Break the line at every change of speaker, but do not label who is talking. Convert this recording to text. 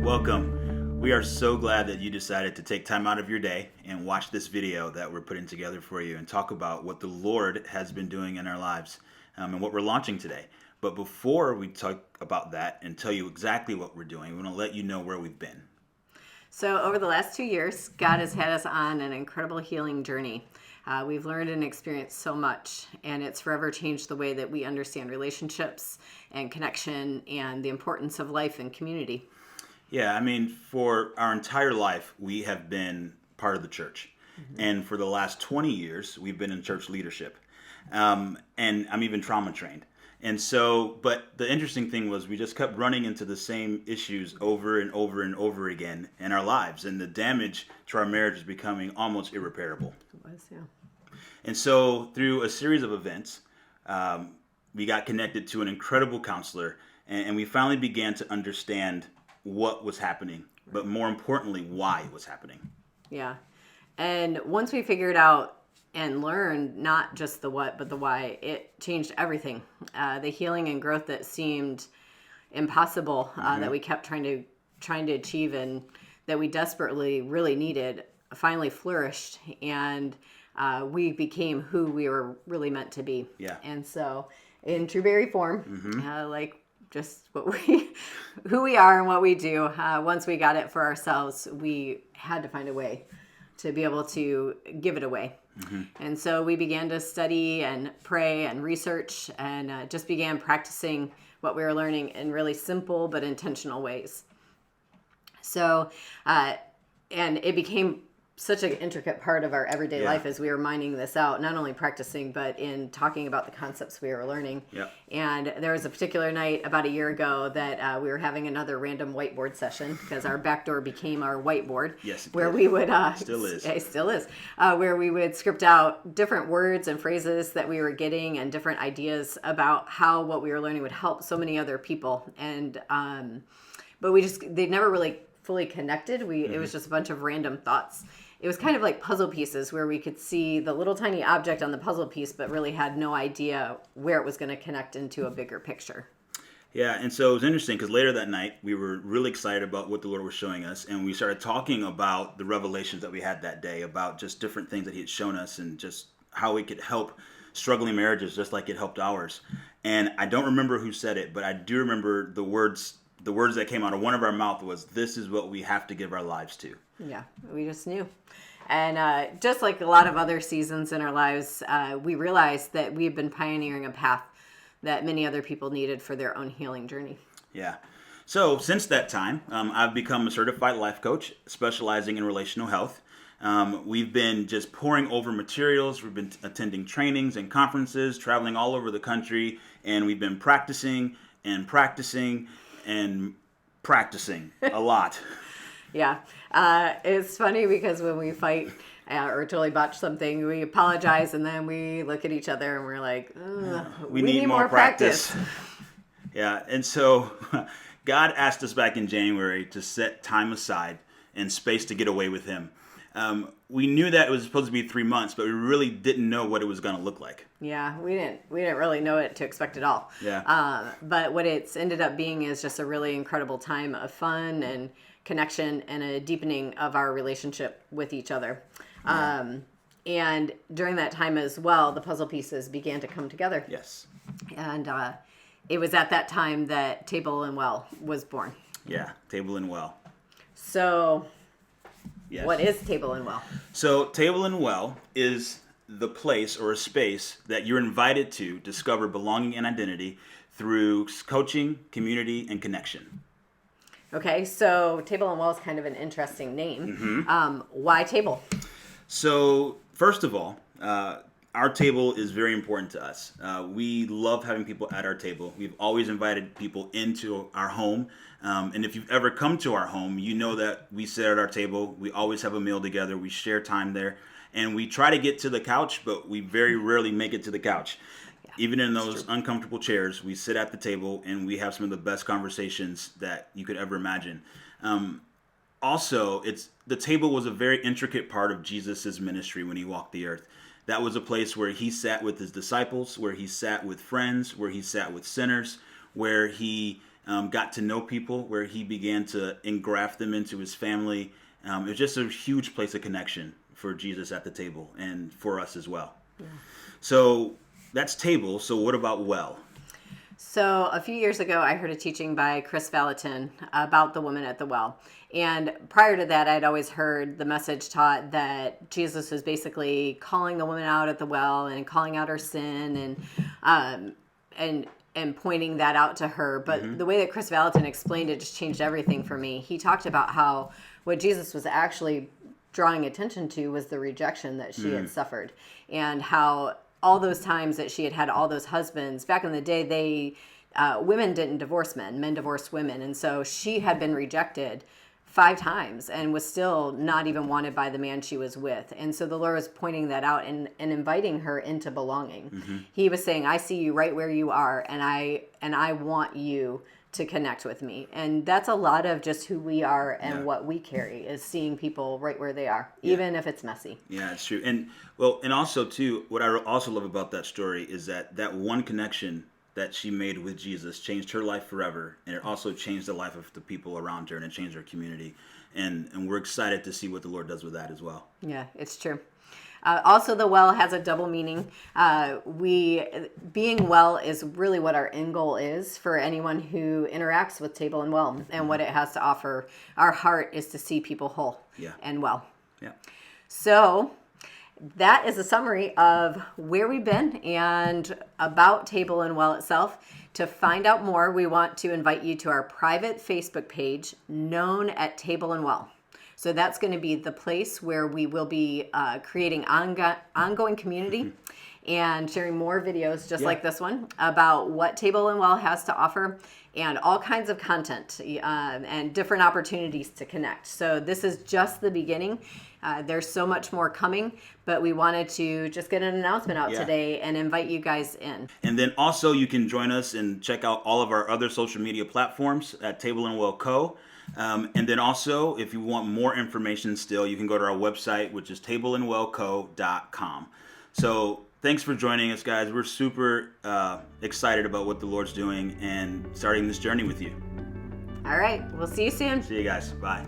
Welcome. We are so glad that you decided to take time out of your day and watch this video that we're putting together for you and talk about what the Lord has been doing in our lives and what we're launching today. But before we talk about that and tell you exactly what we're doing, we want to let you know where we've been.
So over the last 2 years, God has had us on an incredible healing journey. We've learned and experienced so much, and it's forever changed the way that we understand relationships and connection and the importance of life and community.
Yeah, I mean, for our entire life, we have been part of the church. Mm-hmm. And for the last 20 years, we've been in church leadership. And I'm even trauma trained. And so, but the interesting thing was we just kept running into the same issues over and over and over again in our lives. And the damage to our marriage is becoming almost irreparable.
It was, yeah.
And so through a series of events, we got connected to an incredible counselor. And we finally began to understand what was happening, but more importantly, why it was happening.
Yeah. And once we figured out and learned not just the what, but the why, it changed everything. The healing and growth that seemed impossible, that we kept trying to achieve and that we desperately really needed, finally flourished. And we became who we were really meant to be.
Yeah.
And so in true Barry form, like just who we are and what we do. Once we got it for ourselves, we had to find a way to be able to give it away. Mm-hmm. And so we began to study and pray and research and just began practicing what we were learning in really simple but intentional ways. So, and it became such an intricate part of our everyday life as we were mining this out, not only practicing, but in talking about the concepts we were learning.
Yep.
And there was a particular night about a year ago that we were having another random whiteboard session because our back door became our whiteboard.
Yes,
where we would
still is.
It still is. Where we would script out different words and phrases that we were getting and different ideas about how what we were learning would help so many other people. And but they never really fully connected. It was just a bunch of random thoughts. It was kind of like puzzle pieces where we could see the little tiny object on the puzzle piece, but really had no idea where it was going to connect into a bigger picture.
Yeah, and so it was interesting because later that night, we were really excited about what the Lord was showing us, and we started talking about the revelations that we had that day, about just different things that He had shown us and just how we could help struggling marriages just like it helped ours. And I don't remember who said it, but I do remember the words that came out of one of our mouth was, "This is what we have to give our lives to."
Yeah, we just knew. And just like a lot of other seasons in our lives, we realized that we've been pioneering a path that many other people needed for their own healing journey.
Yeah. So since that time, I've become a certified life coach specializing in relational health. We've been just pouring over materials. We've been attending trainings and conferences, traveling all over the country, and we've been practicing and practicing and practicing a lot.
Yeah. It's funny because when we fight or totally botch something, we apologize and then we look at each other and we're like, we need more practice.
Yeah. And so God asked us back in January to set time aside and space to get away with Him. We knew that it was supposed to be 3 months, but we really didn't know what it was going to look like.
Yeah, we didn't really know what to expect at all.
Yeah.
But what it's ended up being is just a really incredible time of fun and connection and a deepening of our relationship with each other. Yeah. And during that time as well, the puzzle pieces began to come together.
Yes.
And it was at that time that Table and Well was born.
Yeah, Table and Well.
So,
yes.
What is Table and Well?
So, Table and Well is the place or a space that you're invited to discover belonging and identity through coaching, community, and connection.
Okay, so Table and Well is kind of an interesting name. Why table?
So, first of all, our table is very important to us. We love having people at our table. We've always invited people into our home. And if you've ever come to our home, you know that we sit at our table. We always have a meal together. We share time there. And we try to get to the couch, but we very rarely make it to the couch. Even in those uncomfortable chairs, we sit at the table and we have some of the best conversations that you could ever imagine. Also, the table was a very intricate part of Jesus's ministry when He walked the earth. That was a place where He sat with His disciples, where He sat with friends, where He sat with sinners, where He got to know people, where he began to engraft them into his family. It was just a huge place of connection for Jesus at the table and for us as well. Yeah. So that's table. So what about well?
So a few years ago, I heard a teaching by Chris Vallotton about the woman at the well. And prior to that, I'd always heard the message taught that Jesus was basically calling the woman out at the well and calling out her sin and pointing that out to her. But the way that Chris Vallotton explained it just changed everything for me. He talked about how what Jesus was actually drawing attention to was the rejection that she had suffered, and how all those times that she had had all those husbands back in the day, women didn't divorce men divorced women. And so she had been rejected 5 times and was still not even wanted by the man she was with. And so the Lord was pointing that out and inviting her into belonging. He was saying, I see you right where you are, and I want you to connect with me. And that's a lot of just who we are and what we carry, is seeing people right where they are, even if it's messy.
Yeah, it's true. And also too, what I also love about that story is that one connection that she made with Jesus changed her life forever, and it also changed the life of the people around her, and it changed her community. And we're excited to see what the Lord does with that as well.
Yeah, it's true. Also, the well has a double meaning. Being well is really what our end goal is for anyone who interacts with Table and Well, and what it has to offer. Our heart is to see people whole and well.
Yeah.
So that is a summary of where we've been and about Table and Well itself. To find out more, we want to invite you to our private Facebook page known at Table and Well. So that's going to be the place where we will be creating ongoing community and sharing more videos just like this one about what Table and Well has to offer, and all kinds of content and different opportunities to connect. So this is just the beginning. There's so much more coming, but we wanted to just get an announcement out today and invite you guys in.
And then also you can join us and check out all of our other social media platforms at Table and Well Co. And then also, if you want more information still, you can go to our website, which is tableandwellco.com. So thanks for joining us, guys. We're super excited about what the Lord's doing and starting this journey with you.
All right. We'll see you soon.
See you guys. Bye.